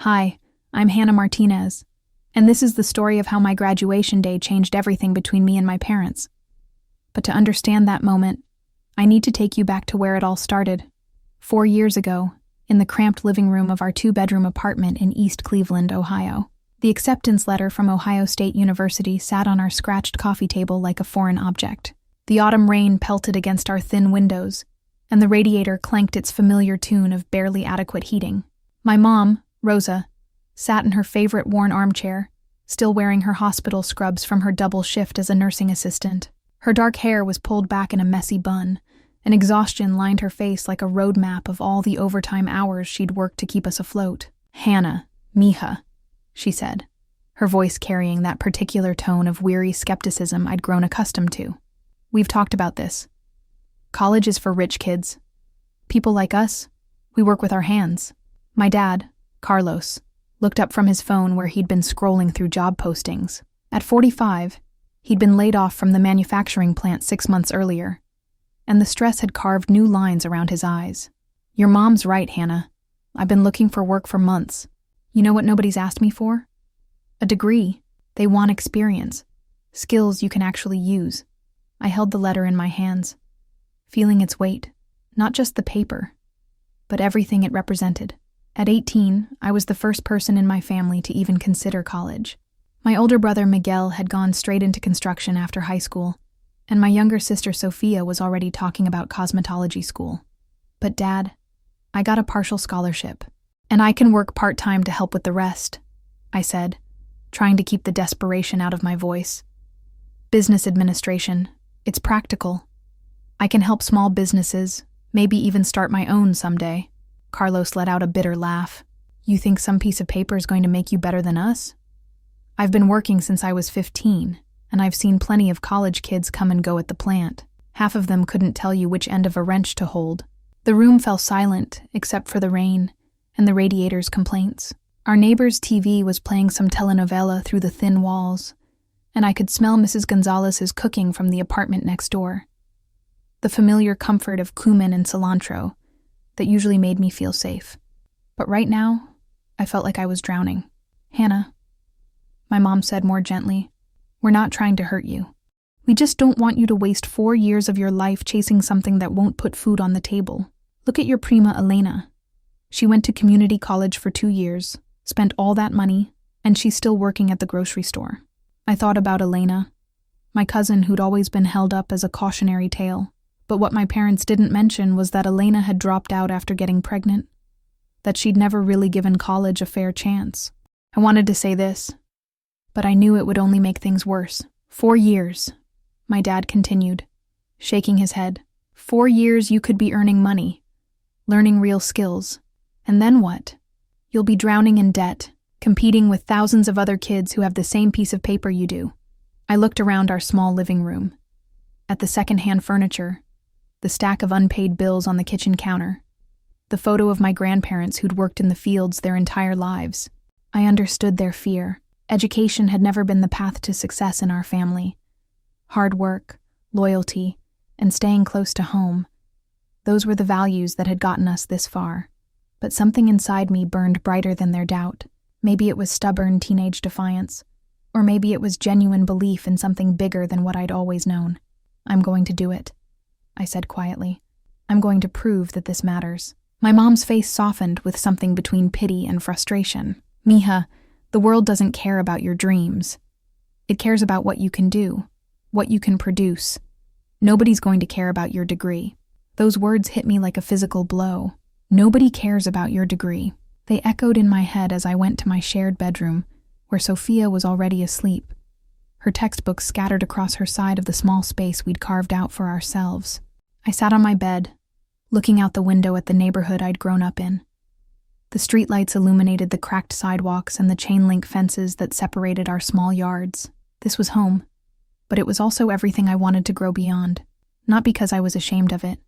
Hi, I'm Hannah Martinez, and this is the story of how my graduation day changed everything between me and my parents. But to understand that moment, I need to take you back to where it all started. 4 years ago, in the cramped living room of our 2-bedroom apartment in East Cleveland, Ohio. The acceptance letter from Ohio State University sat on our scratched coffee table like a foreign object. The autumn rain pelted against our thin windows, and the radiator clanked its familiar tune of barely adequate heating. My mom, Rosa, sat in her favorite worn armchair, still wearing her hospital scrubs from her double shift as a nursing assistant. Her dark hair was pulled back in a messy bun, and exhaustion lined her face like a road map of all the overtime hours she'd worked to keep us afloat. "Hannah, mija," she said, her voice carrying that particular tone of weary skepticism I'd grown accustomed to. "We've talked about this. College is for rich kids. People like us, we work with our hands." My dad, Carlos, looked up from his phone where he'd been scrolling through job postings. At 45, he'd been laid off from the manufacturing plant 6 months earlier, and the stress had carved new lines around his eyes. "Your mom's right, Hannah. I've been looking for work for months. You know what nobody's asked me for? A degree. They want experience. Skills you can actually use." I held the letter in my hands, feeling its weight, not just the paper, but everything it represented. At 18, I was the first person in my family to even consider college. My older brother Miguel had gone straight into construction after high school, and my younger sister Sophia was already talking about cosmetology school. "But Dad, I got a partial scholarship, and I can work part-time to help with the rest," I said, trying to keep the desperation out of my voice. "Business administration. It's practical. I can help small businesses, maybe even start my own someday." Carlos let out a bitter laugh. "You think some piece of paper is going to make you better than us? I've been working since I was 15, and I've seen plenty of college kids come and go at the plant. Half of them couldn't tell you which end of a wrench to hold." The room fell silent, except for the rain and the radiator's complaints. Our neighbor's TV was playing some telenovela through the thin walls, and I could smell Mrs. Gonzalez's cooking from the apartment next door. The familiar comfort of cumin and cilantro that usually made me feel safe. But right now, I felt like I was drowning. "Hannah," my mom said more gently, "we're not trying to hurt you. We just don't want you to waste 4 years of your life chasing something that won't put food on the table. Look at your prima Elena. She went to community college for 2 years, spent all that money, and she's still working at the grocery store." I thought about Elena, my cousin who'd always been held up as a cautionary tale. But what my parents didn't mention was that Elena had dropped out after getting pregnant, that she'd never really given college a fair chance. I wanted to say this, but I knew it would only make things worse. 4 years, my dad continued, shaking his head. 4 years you could be earning money, learning real skills. And then what? You'll be drowning in debt, competing with thousands of other kids who have the same piece of paper you do. I looked around our small living room, at the secondhand furniture, the stack of unpaid bills on the kitchen counter, the photo of my grandparents who'd worked in the fields their entire lives. I understood their fear. Education had never been the path to success in our family. Hard work, loyalty, and staying close to home. Those were the values that had gotten us this far. But something inside me burned brighter than their doubt. Maybe it was stubborn teenage defiance, or maybe it was genuine belief in something bigger than what I'd always known. "I'm going to do it," I said quietly. "I'm going to prove that this matters." My mom's face softened with something between pity and frustration. "Mija, the world doesn't care about your dreams. It cares about what you can do, what you can produce. Nobody's going to care about your degree." Those words hit me like a physical blow. Nobody cares about your degree. They echoed in my head as I went to my shared bedroom, where Sophia was already asleep, her textbooks scattered across her side of the small space we'd carved out for ourselves. I sat on my bed, looking out the window at the neighborhood I'd grown up in. The streetlights illuminated the cracked sidewalks and the chain-link fences that separated our small yards. This was home, but it was also everything I wanted to grow beyond. Not because I was ashamed of it,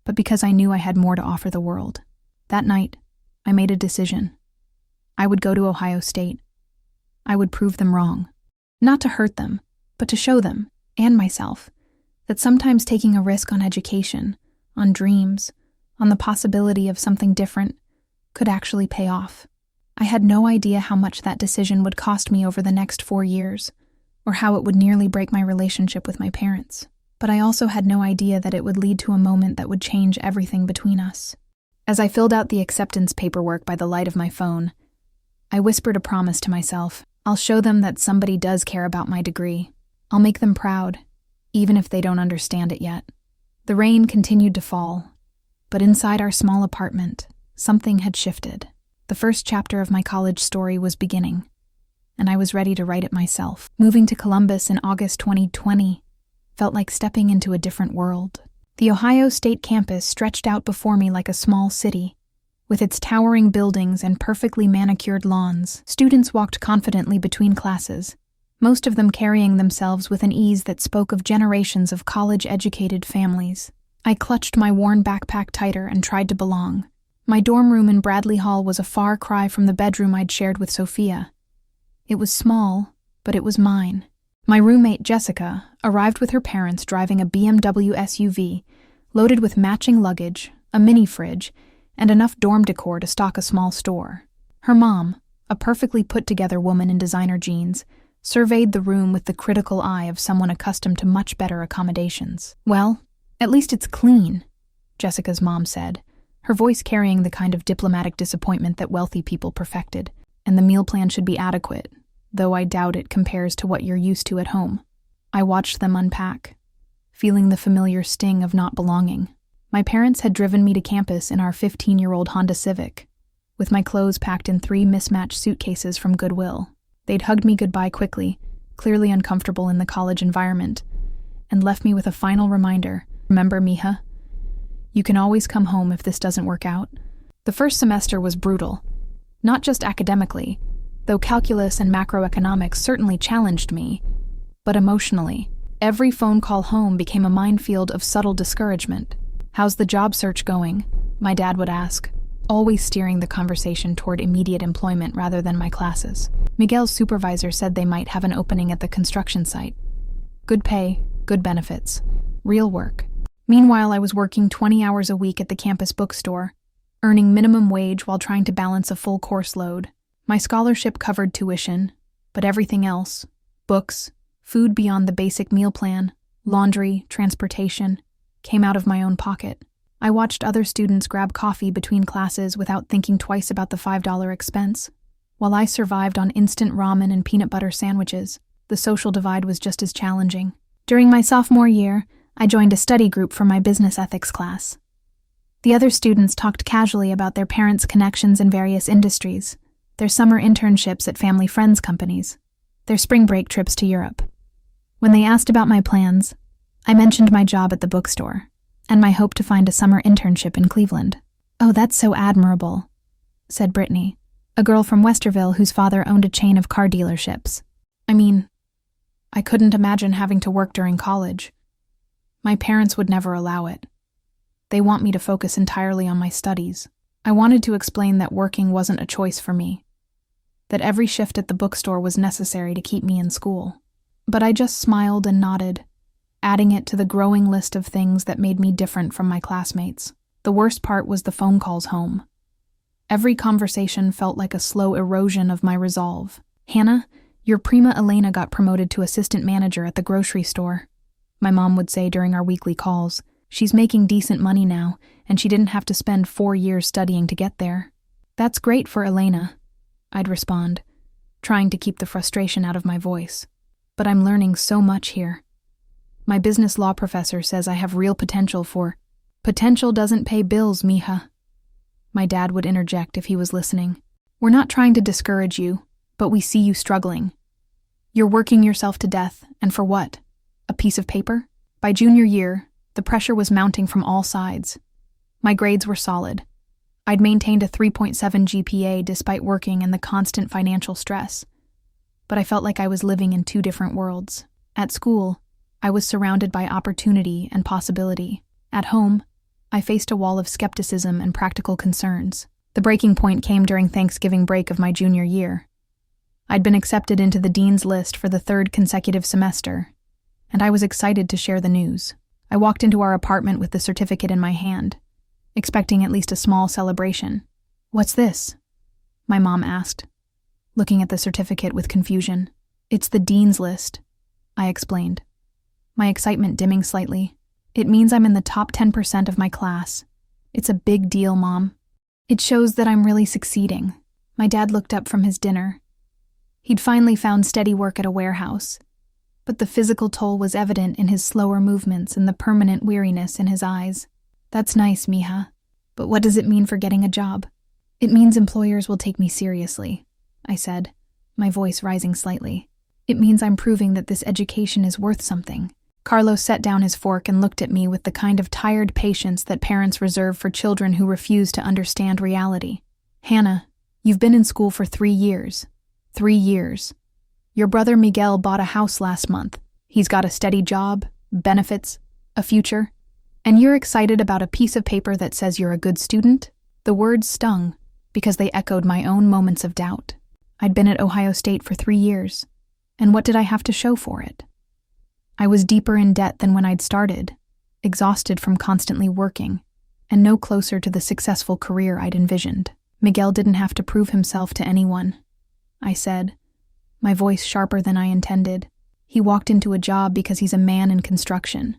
but because I knew I had more to offer the world. That night, I made a decision. I would go to Ohio State. I would prove them wrong. Not to hurt them, but to show them, and myself, that sometimes taking a risk on education, on dreams, on the possibility of something different, could actually pay off. I had no idea how much that decision would cost me over the next 4 years, or how it would nearly break my relationship with my parents. But I also had no idea that it would lead to a moment that would change everything between us. As I filled out the acceptance paperwork by the light of my phone, I whispered a promise to myself. I'll show them that somebody does care about my degree. I'll make them proud, even if they don't understand it yet. The rain continued to fall, but inside our small apartment, something had shifted. The first chapter of my college story was beginning, and I was ready to write it myself. Moving to Columbus in August 2020 felt like stepping into a different world. The Ohio State campus stretched out before me like a small city, with its towering buildings and perfectly manicured lawns. Students walked confidently between classes, most of them carrying themselves with an ease that spoke of generations of college-educated families. I clutched my worn backpack tighter and tried to belong. My dorm room in Bradley Hall was a far cry from the bedroom I'd shared with Sophia. It was small, but it was mine. My roommate, Jessica, arrived with her parents driving a BMW SUV, loaded with matching luggage, a mini fridge, and enough dorm decor to stock a small store. Her mom, a perfectly put-together woman in designer jeans, surveyed the room with the critical eye of someone accustomed to much better accommodations. "Well, at least it's clean," Jessica's mom said, her voice carrying the kind of diplomatic disappointment that wealthy people perfected. "And the meal plan should be adequate, though I doubt it compares to what you're used to at home." I watched them unpack, feeling the familiar sting of not belonging. My parents had driven me to campus in our 15-year-old Honda Civic, with my clothes packed in 3 mismatched suitcases from Goodwill. They'd hugged me goodbye quickly, clearly uncomfortable in the college environment, and left me with a final reminder. "Remember, Mija, you can always come home if this doesn't work out." The first semester was brutal, not just academically, though calculus and macroeconomics certainly challenged me, but emotionally. Every phone call home became a minefield of subtle discouragement. "How's the job search going?" my dad would ask, always steering the conversation toward immediate employment rather than my classes. Miguel's supervisor said they might have an opening at the construction site. Good pay, good benefits, real work. Meanwhile, I was working 20 hours a week at the campus bookstore, earning minimum wage while trying to balance a full course load. My scholarship covered tuition, but everything else, books, food beyond the basic meal plan, laundry, transportation, came out of my own pocket. I watched other students grab coffee between classes without thinking twice about the $5 expense. While I survived on instant ramen and peanut butter sandwiches, the social divide was just as challenging. During my sophomore year, I joined a study group for my business ethics class. The other students talked casually about their parents' connections in various industries, their summer internships at family friends companies, their spring break trips to Europe. When they asked about my plans, I mentioned my job at the bookstore and my hope to find a summer internship in Cleveland. "Oh, that's so admirable," said Brittany, a girl from Westerville whose father owned a chain of car dealerships. "I mean, I couldn't imagine having to work during college. My parents would never allow it. They want me to focus entirely on my studies." I wanted to explain that working wasn't a choice for me, that every shift at the bookstore was necessary to keep me in school. But I just smiled and nodded, adding it to the growing list of things that made me different from my classmates. The worst part was the phone calls home. Every conversation felt like a slow erosion of my resolve. "Hannah, your prima Elena got promoted to assistant manager at the grocery store," my mom would say during our weekly calls. "She's making decent money now, and she didn't have to spend 4 years studying to get there." "That's great for Elena," I'd respond, trying to keep the frustration out of my voice. "But I'm learning so much here. My business law professor says I have real potential for—" "Potential doesn't pay bills, Mija," my dad would interject if he was listening. "We're not trying to discourage you, but we see you struggling. You're working yourself to death, and for what? A piece of paper?" By junior year, the pressure was mounting from all sides. My grades were solid. I'd maintained a 3.7 GPA despite working and the constant financial stress. But I felt like I was living in 2 different worlds. At school, I was surrounded by opportunity and possibility. At home, I faced a wall of skepticism and practical concerns. The breaking point came during Thanksgiving break of my junior year. I'd been accepted into the dean's list for the 3rd consecutive semester, and I was excited to share the news. I walked into our apartment with the certificate in my hand, expecting at least a small celebration. "What's this?" my mom asked, looking at the certificate with confusion. It's the dean's list, I explained, my excitement dimming slightly. It means I'm in the top 10% of my class. It's a big deal, Mom. It shows that I'm really succeeding. My dad looked up from his dinner. He'd finally found steady work at a warehouse, but the physical toll was evident in his slower movements and the permanent weariness in his eyes. That's nice, Mija, but what does it mean for getting a job? It means employers will take me seriously, I said, my voice rising slightly. It means I'm proving that this education is worth something. Carlos set down his fork and looked at me with the kind of tired patience that parents reserve for children who refuse to understand reality. Hannah, you've been in school for 3 years. 3 years. Your brother Miguel bought a house last month. He's got a steady job, benefits, a future. And you're excited about a piece of paper that says you're a good student? The words stung, because they echoed my own moments of doubt. I'd been at Ohio State for 3 years, and what did I have to show for it? I was deeper in debt than when I'd started, exhausted from constantly working, and no closer to the successful career I'd envisioned. Miguel didn't have to prove himself to anyone, I said, my voice sharper than I intended. He walked into a job because he's a man in construction.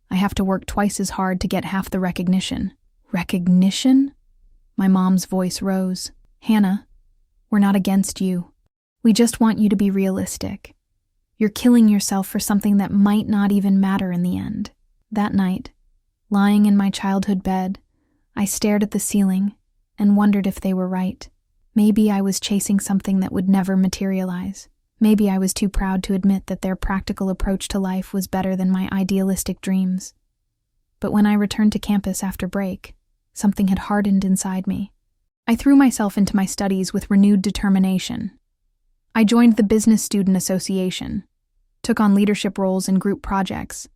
I have to work twice as hard to get half the recognition. Recognition? My mom's voice rose. Hannah, we're not against you. We just want you to be realistic. You're killing yourself for something that might not even matter in the end. That night, lying in my childhood bed, I stared at the ceiling and wondered if they were right. Maybe I was chasing something that would never materialize. Maybe I was too proud to admit that their practical approach to life was better than my idealistic dreams. But when I returned to campus after break, something had hardened inside me. I threw myself into my studies with renewed determination. I joined the Business Student Association, took on leadership roles in group projects,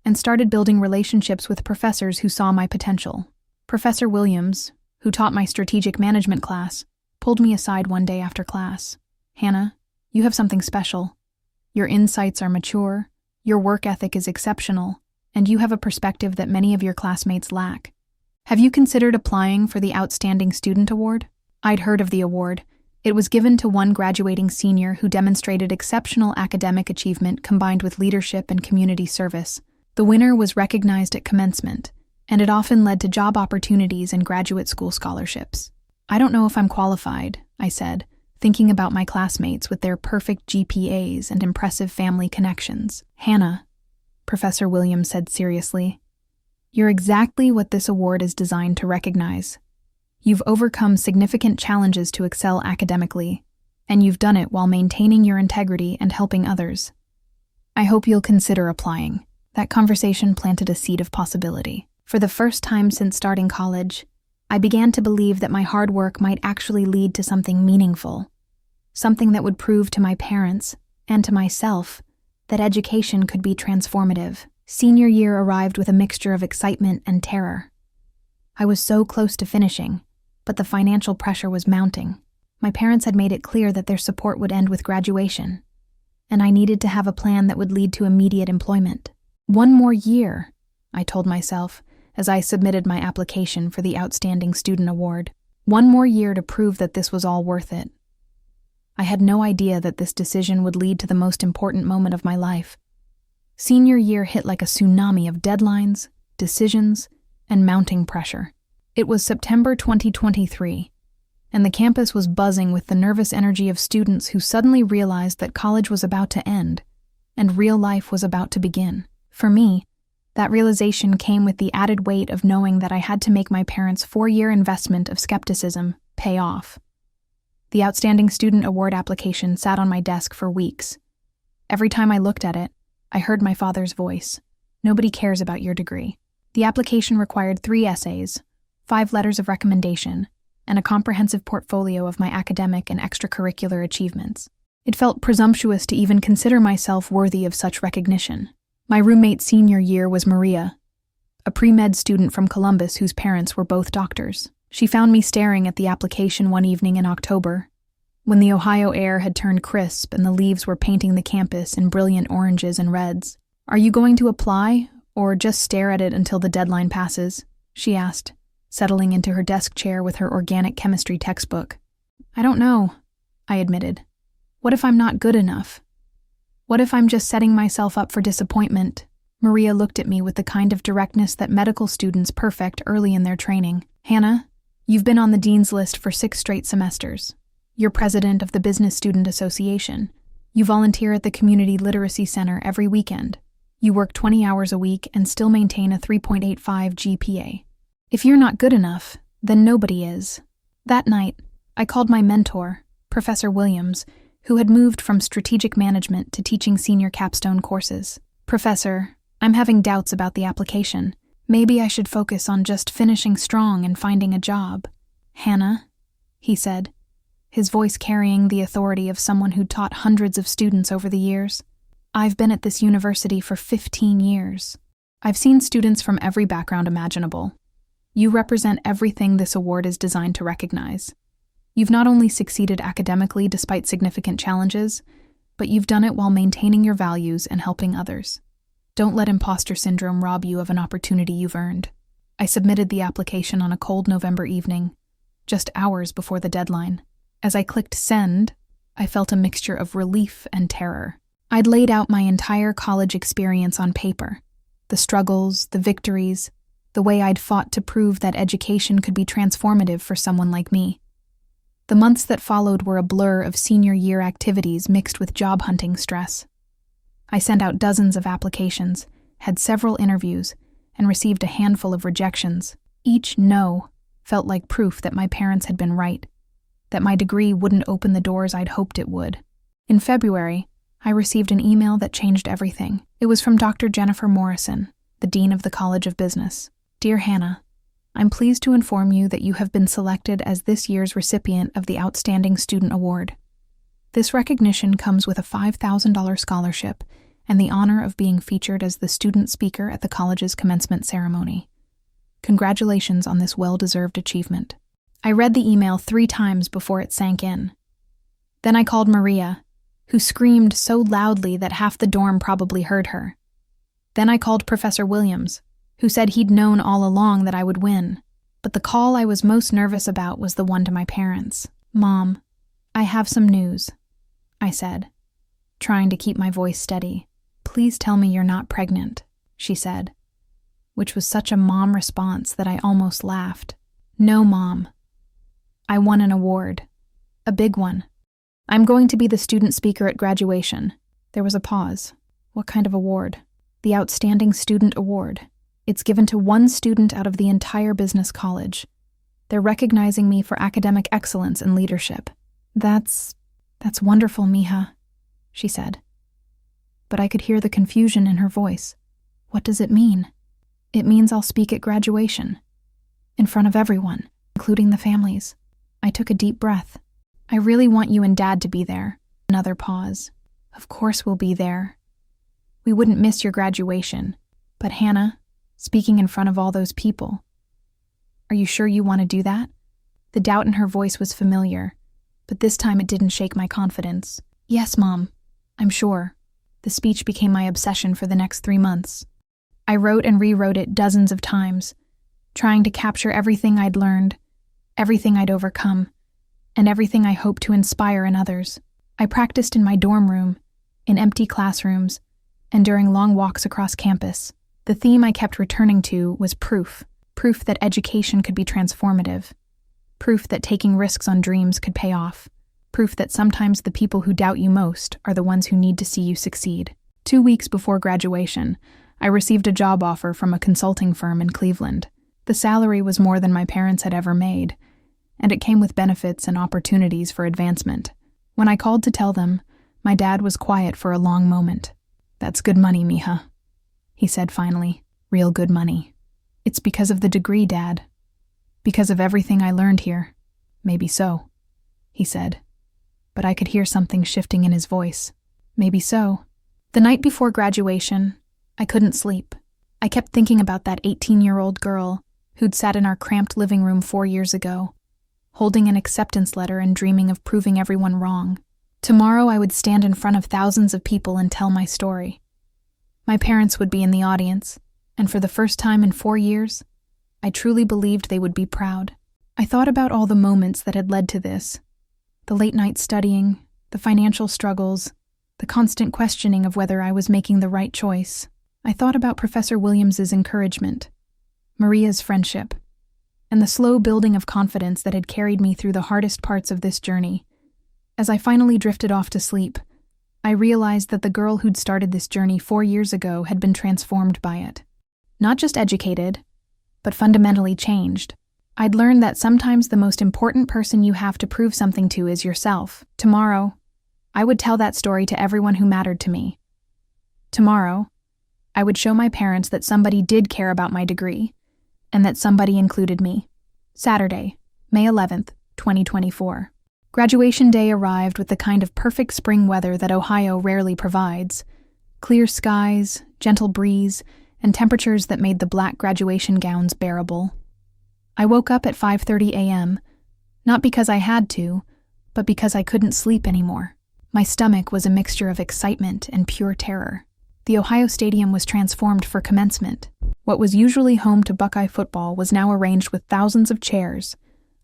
and started building relationships with professors who saw my potential. Professor Williams, who taught my strategic management class, pulled me aside one day after class. Hannah, you have something special. Your insights are mature, your work ethic is exceptional, and you have a perspective that many of your classmates lack. Have you considered applying for the Outstanding Student Award? I'd heard of the award. It was given to one graduating senior who demonstrated exceptional academic achievement combined with leadership and community service. The winner was recognized at commencement, and it often led to job opportunities and graduate school scholarships. I don't know if I'm qualified, I said, thinking about my classmates with their perfect GPAs and impressive family connections. Hannah, Professor Williams said seriously, you're exactly what this award is designed to recognize. You've overcome significant challenges to excel academically, and you've done it while maintaining your integrity and helping others. I hope you'll consider applying. That conversation planted a seed of possibility. For the first time since starting college, I began to believe that my hard work might actually lead to something meaningful, something that would prove to my parents and to myself that education could be transformative. Senior year arrived with a mixture of excitement and terror. I was so close to finishing, but the financial pressure was mounting. My parents had made it clear that their support would end with graduation, and I needed to have a plan that would lead to immediate employment. 1 more year, I told myself, as I submitted my application for the Outstanding Student Award. 1 more year to prove that this was all worth it. I had no idea that this decision would lead to the most important moment of my life. Senior year hit like a tsunami of deadlines, decisions, and mounting pressure. It was September 2023, and the campus was buzzing with the nervous energy of students who suddenly realized that college was about to end, and real life was about to begin. For me, that realization came with the added weight of knowing that I had to make my parents' 4-year investment of skepticism pay off. The Outstanding Student Award application sat on my desk for weeks. Every time I looked at it, I heard my father's voice. Nobody cares about your degree. The application required 3 essays, 5 letters of recommendation, and a comprehensive portfolio of my academic and extracurricular achievements. It felt presumptuous to even consider myself worthy of such recognition. My roommate senior year was Maria, a pre-med student from Columbus whose parents were both doctors. She found me staring at the application one evening in October, when the Ohio air had turned crisp and the leaves were painting the campus in brilliant oranges and reds. "Are you going to apply, or just stare at it until the deadline passes?" she asked, settling into her desk chair with her organic chemistry textbook. I don't know, I admitted. What if I'm not good enough? What if I'm just setting myself up for disappointment? Maria looked at me with the kind of directness that medical students perfect early in their training. Hannah, you've been on the dean's list for 6 straight semesters. You're president of the Business Student Association. You volunteer at the Community Literacy Center every weekend. You work 20 hours a week and still maintain a 3.85 GPA. If you're not good enough, then nobody is. That night, I called my mentor, Professor Williams, who had moved from strategic management to teaching senior capstone courses. Professor, I'm having doubts about the application. Maybe I should focus on just finishing strong and finding a job. Hannah, he said, his voice carrying the authority of someone who'd taught hundreds of students over the years. I've been at this university for 15 years. I've seen students from every background imaginable. You represent everything this award is designed to recognize. You've not only succeeded academically despite significant challenges, but you've done it while maintaining your values and helping others. Don't let imposter syndrome rob you of an opportunity you've earned. I submitted the application on a cold November evening, just hours before the deadline. As I clicked send, I felt a mixture of relief and terror. I'd laid out my entire college experience on paper. The struggles, the victories, the way I'd fought to prove that education could be transformative for someone like me. The months that followed were a blur of senior year activities mixed with job hunting stress. I sent out dozens of applications, had several interviews, and received a handful of rejections. Each no felt like proof that my parents had been right, that my degree wouldn't open the doors I'd hoped it would. In February, I received an email that changed everything. It was from Dr. Jennifer Morrison, the Dean of the College of Business. Dear Hannah, I'm pleased to inform you that you have been selected as this year's recipient of the Outstanding Student Award. This recognition comes with a $5,000 scholarship and the honor of being featured as the student speaker at the college's commencement ceremony. Congratulations on this well-deserved achievement. I read the email 3 times before it sank in. Then I called Maria, who screamed so loudly that half the dorm probably heard her. Then I called Professor Williams, who said he'd known all along that I would win. But the call I was most nervous about was the one to my parents. Mom, I have some news, I said, trying to keep my voice steady. Please tell me you're not pregnant, she said, which was such a mom response that I almost laughed. No, Mom. I won an award. A big one. I'm going to be the student speaker at graduation. There was a pause. What kind of award? The Outstanding Student Award. It's given to one student out of the entire business college. They're recognizing me for academic excellence and leadership. That's wonderful, Mija, she said. But I could hear the confusion in her voice. What does it mean? It means I'll speak at graduation. In front of everyone, including the families. I took a deep breath. I really want you and Dad to be there. Another pause. Of course we'll be there. We wouldn't miss your graduation. But Hannah, speaking in front of all those people. Are you sure you want to do that? The doubt in her voice was familiar, but this time it didn't shake my confidence. Yes, Mom, I'm sure. The speech became my obsession for the next 3 months. I wrote and rewrote it dozens of times, trying to capture everything I'd learned, everything I'd overcome, and everything I hoped to inspire in others. I practiced in my dorm room, in empty classrooms, and during long walks across campus. The theme I kept returning to was proof that education could be transformative, proof that taking risks on dreams could pay off, proof that sometimes the people who doubt you most are the ones who need to see you succeed. 2 weeks before graduation, I received a job offer from a consulting firm in Cleveland. The salary was more than my parents had ever made, and it came with benefits and opportunities for advancement. When I called to tell them, my dad was quiet for a long moment. That's good money, Mija, he said finally. Real good money. It's because of the degree, Dad. Because of everything I learned here. Maybe so, he said. But I could hear something shifting in his voice. Maybe so. The night before graduation, I couldn't sleep. I kept thinking about that 18-year-old girl who'd sat in our cramped living room 4 years ago, holding an acceptance letter and dreaming of proving everyone wrong. Tomorrow I would stand in front of thousands of people and tell my story. My parents would be in the audience, and for the first time in 4 years, I truly believed they would be proud. I thought about all the moments that had led to this, The late night studying, the financial struggles, the constant questioning of whether I was making the right choice. I thought about Professor Williams's encouragement, Maria's friendship, and the slow building of confidence that had carried me through the hardest parts of this journey. As I finally drifted off to sleep, I realized that the girl who'd started this journey 4 years ago had been transformed by it. Not just educated, but fundamentally changed. I'd learned that sometimes the most important person you have to prove something to is yourself. Tomorrow, I would tell that story to everyone who mattered to me. Tomorrow, I would show my parents that somebody did care about my degree, and that somebody included me. Saturday, May 11th, 2024. Graduation day arrived with the kind of perfect spring weather that Ohio rarely provides. Clear skies, gentle breeze, and temperatures that made the black graduation gowns bearable. I woke up at 5:30 a.m., not because I had to, but because I couldn't sleep anymore. My stomach was a mixture of excitement and pure terror. The Ohio Stadium was transformed for commencement. What was usually home to Buckeye football was now arranged with thousands of chairs,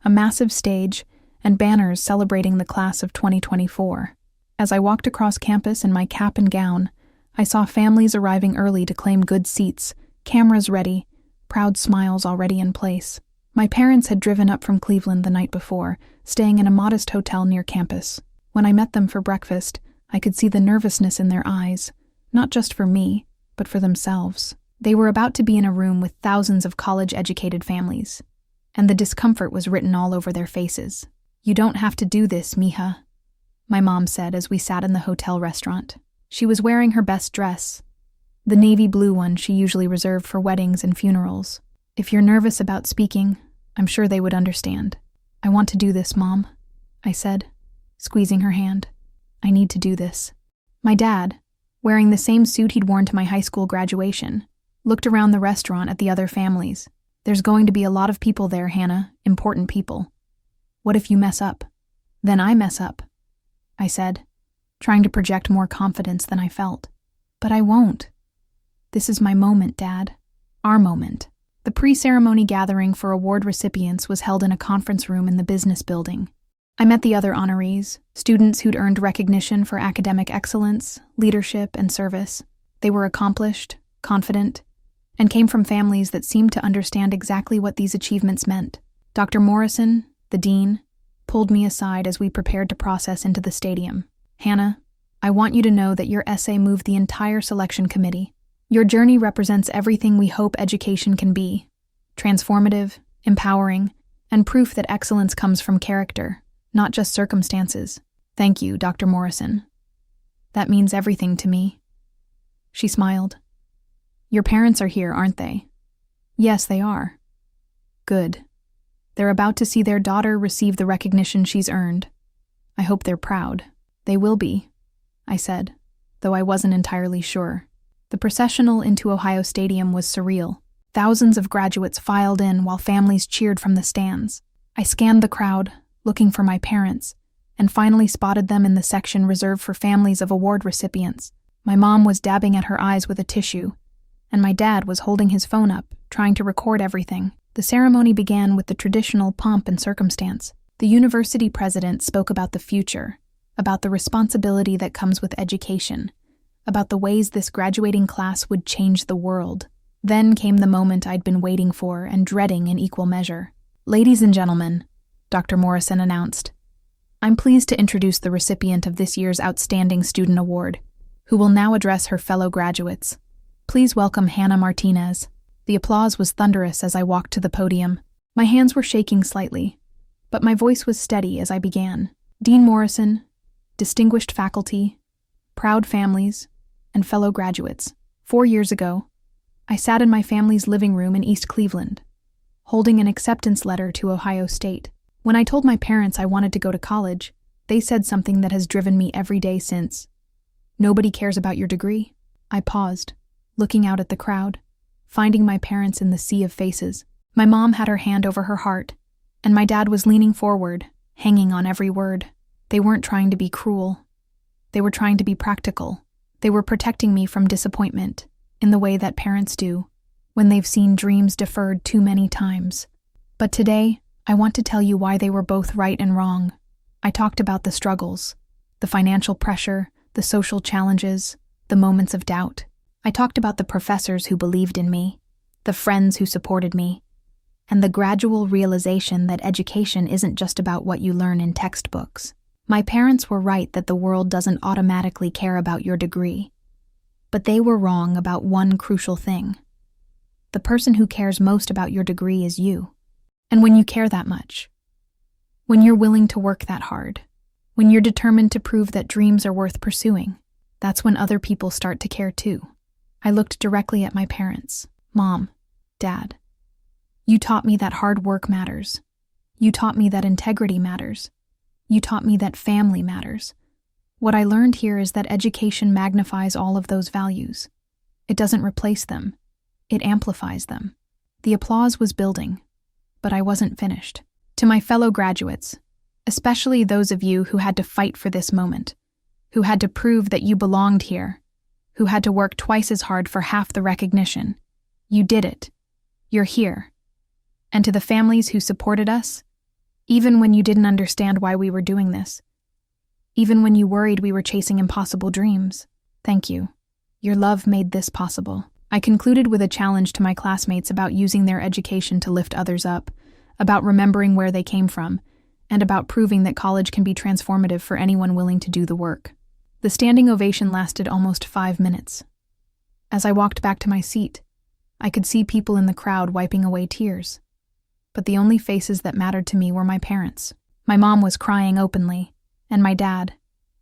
a massive stage, and banners celebrating the class of 2024. As I walked across campus in my cap and gown, I saw families arriving early to claim good seats, cameras ready, proud smiles already in place. My parents had driven up from Cleveland the night before, staying in a modest hotel near campus. When I met them for breakfast, I could see the nervousness in their eyes, not just for me, but for themselves. They were about to be in a room with thousands of college-educated families, and the discomfort was written all over their faces. "You don't have to do this, mija," my mom said as we sat in the hotel restaurant. She was wearing her best dress, the navy blue one she usually reserved for weddings and funerals. "If you're nervous about speaking, I'm sure they would understand." "I want to do this, Mom," I said, squeezing her hand. "I need to do this." My dad, wearing the same suit he'd worn to my high school graduation, looked around the restaurant at the other families. "There's going to be a lot of people there, Hannah, important people. What if you mess up?" "Then I mess up," I said, trying to project more confidence than I felt. "But I won't. This is my moment, Dad. Our moment." The pre-ceremony gathering for award recipients was held in a conference room in the business building. I met the other honorees, students who'd earned recognition for academic excellence, leadership, and service. They were accomplished, confident, and came from families that seemed to understand exactly what these achievements meant. Dr. Morrison, the dean, pulled me aside as we prepared to process into the stadium. "Hannah, I want you to know that your essay moved the entire selection committee. Your journey represents everything we hope education can be: transformative, empowering, and proof that excellence comes from character, not just circumstances. Thank you, Dr. Morrison. That means everything to me." She smiled. "Your parents are here, aren't they?" "Yes, they are." "Good. They're about to see their daughter receive the recognition she's earned. I hope they're proud." "They will be," I said, though I wasn't entirely sure. The processional into Ohio Stadium was surreal. Thousands of graduates filed in while families cheered from the stands. I scanned the crowd, looking for my parents, and finally spotted them in the section reserved for families of award recipients. My mom was dabbing at her eyes with a tissue, and my dad was holding his phone up, trying to record everything. The ceremony began with the traditional pomp and circumstance. The university president spoke about the future, about the responsibility that comes with education, about the ways this graduating class would change the world. Then came the moment I'd been waiting for and dreading in equal measure. "Ladies and gentlemen," Dr. Morrison announced, "I'm pleased to introduce the recipient of this year's Outstanding Student Award, who will now address her fellow graduates. Please welcome Hannah Martinez." The applause was thunderous as I walked to the podium. My hands were shaking slightly, but my voice was steady as I began. "Dean Morrison, distinguished faculty, proud families, and fellow graduates. 4 years ago, I sat in my family's living room in East Cleveland, holding an acceptance letter to Ohio State. When I told my parents I wanted to go to college, they said something that has driven me every day since. "Nobody cares about your degree." I paused, looking out at the crowd, finding my parents in the sea of faces. My mom had her hand over her heart, and my dad was leaning forward, hanging on every word. They weren't trying to be cruel. They were trying to be practical. They were protecting me from disappointment, in the way that parents do, when they've seen dreams deferred too many times. But today, I want to tell you why they were both right and wrong. I talked about the struggles, the financial pressure, the social challenges, the moments of doubt. I talked about the professors who believed in me, the friends who supported me, and the gradual realization that education isn't just about what you learn in textbooks. My parents were right that the world doesn't automatically care about your degree, but they were wrong about one crucial thing. The person who cares most about your degree is you. And when you care that much, when you're willing to work that hard, when you're determined to prove that dreams are worth pursuing, that's when other people start to care too. I looked directly at my parents. Mom, Dad, you taught me that hard work matters. You taught me that integrity matters. You taught me that family matters. What I learned here is that education magnifies all of those values. It doesn't replace them. It amplifies them. The applause was building, but I wasn't finished. To my fellow graduates, especially those of you who had to fight for this moment, who had to prove that you belonged here, who had to work twice as hard for half the recognition, you did it. You're here. And to the families who supported us, even when you didn't understand why we were doing this, even when you worried we were chasing impossible dreams, thank you. Your love made this possible. I concluded with a challenge to my classmates about using their education to lift others up, about remembering where they came from, and about proving that college can be transformative for anyone willing to do the work. The standing ovation lasted almost 5 minutes. As I walked back to my seat, I could see people in the crowd wiping away tears. But the only faces that mattered to me were my parents. My mom was crying openly, and my dad,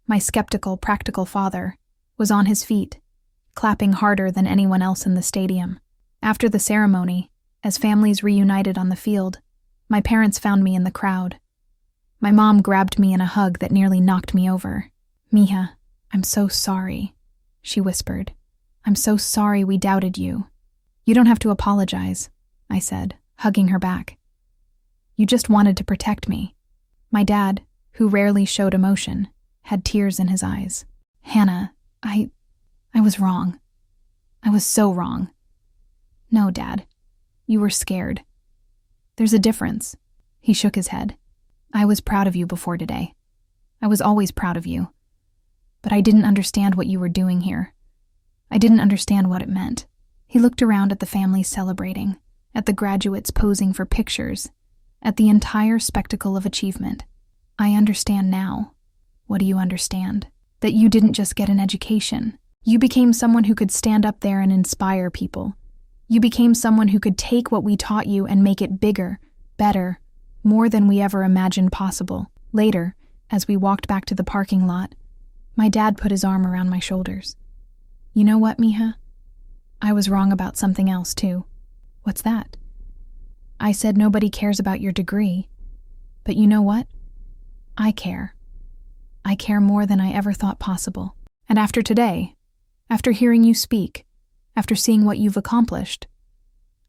my skeptical, practical father, was on his feet, clapping harder than anyone else in the stadium. After the ceremony, as families reunited on the field, my parents found me in the crowd. My mom grabbed me in a hug that nearly knocked me over. "Mija, I'm so sorry," she whispered. "I'm so sorry we doubted you." "You don't have to apologize," I said, hugging her back. "You just wanted to protect me." My dad, who rarely showed emotion, had tears in his eyes. "Hannah, I was wrong. I was so wrong." "No, Dad. You were scared. There's a difference." He shook his head. "I was proud of you before today. I was always proud of you. But I didn't understand what you were doing here. I didn't understand what it meant." He looked around at the families celebrating, at the graduates posing for pictures, at the entire spectacle of achievement. "I understand now." "What do you understand?" "That you didn't just get an education. You became someone who could stand up there and inspire people. You became someone who could take what we taught you and make it bigger, better, more than we ever imagined possible." Later, as we walked back to the parking lot, my dad put his arm around my shoulders. "You know what, Mija? I was wrong about something else, too." "What's that?" "I said nobody cares about your degree. But you know what? I care. I care more than I ever thought possible. And after today, after hearing you speak, after seeing what you've accomplished,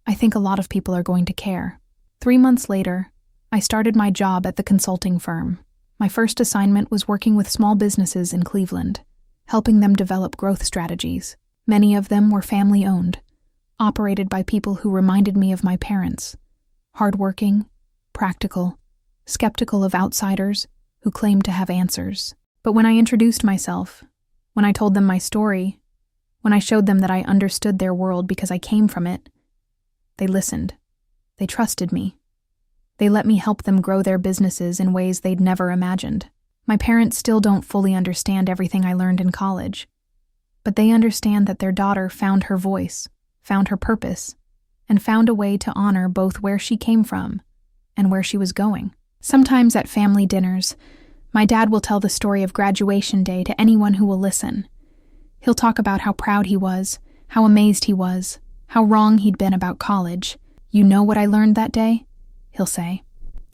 I think a lot of people are going to care." 3 months later, I started my job at the consulting firm. My first assignment was working with small businesses in Cleveland, helping them develop growth strategies. Many of them were family-owned, operated by people who reminded me of my parents, hardworking, practical, skeptical of outsiders who claimed to have answers. But when I introduced myself, when I told them my story, when I showed them that I understood their world because I came from it, they listened. They trusted me. They let me help them grow their businesses in ways they'd never imagined. My parents still don't fully understand everything I learned in college, but they understand that their daughter found her voice, found her purpose, and found a way to honor both where she came from and where she was going. Sometimes at family dinners, my dad will tell the story of graduation day to anyone who will listen. He'll talk about how proud he was, how amazed he was, how wrong he'd been about college. "You know what I learned that day?" he'll say.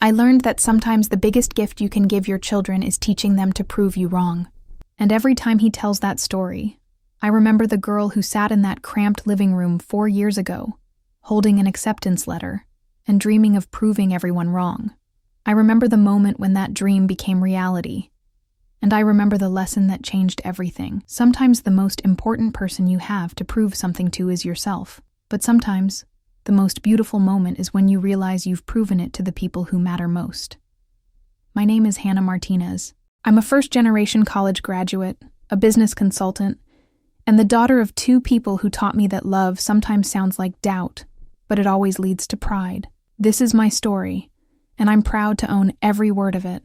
"I learned that sometimes the biggest gift you can give your children is teaching them to prove you wrong." And every time he tells that story, I remember the girl who sat in that cramped living room 4 years ago, holding an acceptance letter and dreaming of proving everyone wrong. I remember the moment when that dream became reality. And I remember the lesson that changed everything. Sometimes the most important person you have to prove something to is yourself. But sometimes, the most beautiful moment is when you realize you've proven it to the people who matter most. My name is Hannah Martinez. I'm a first-generation college graduate, a business consultant, and the daughter of two people who taught me that love sometimes sounds like doubt, but it always leads to pride. This is my story, and I'm proud to own every word of it.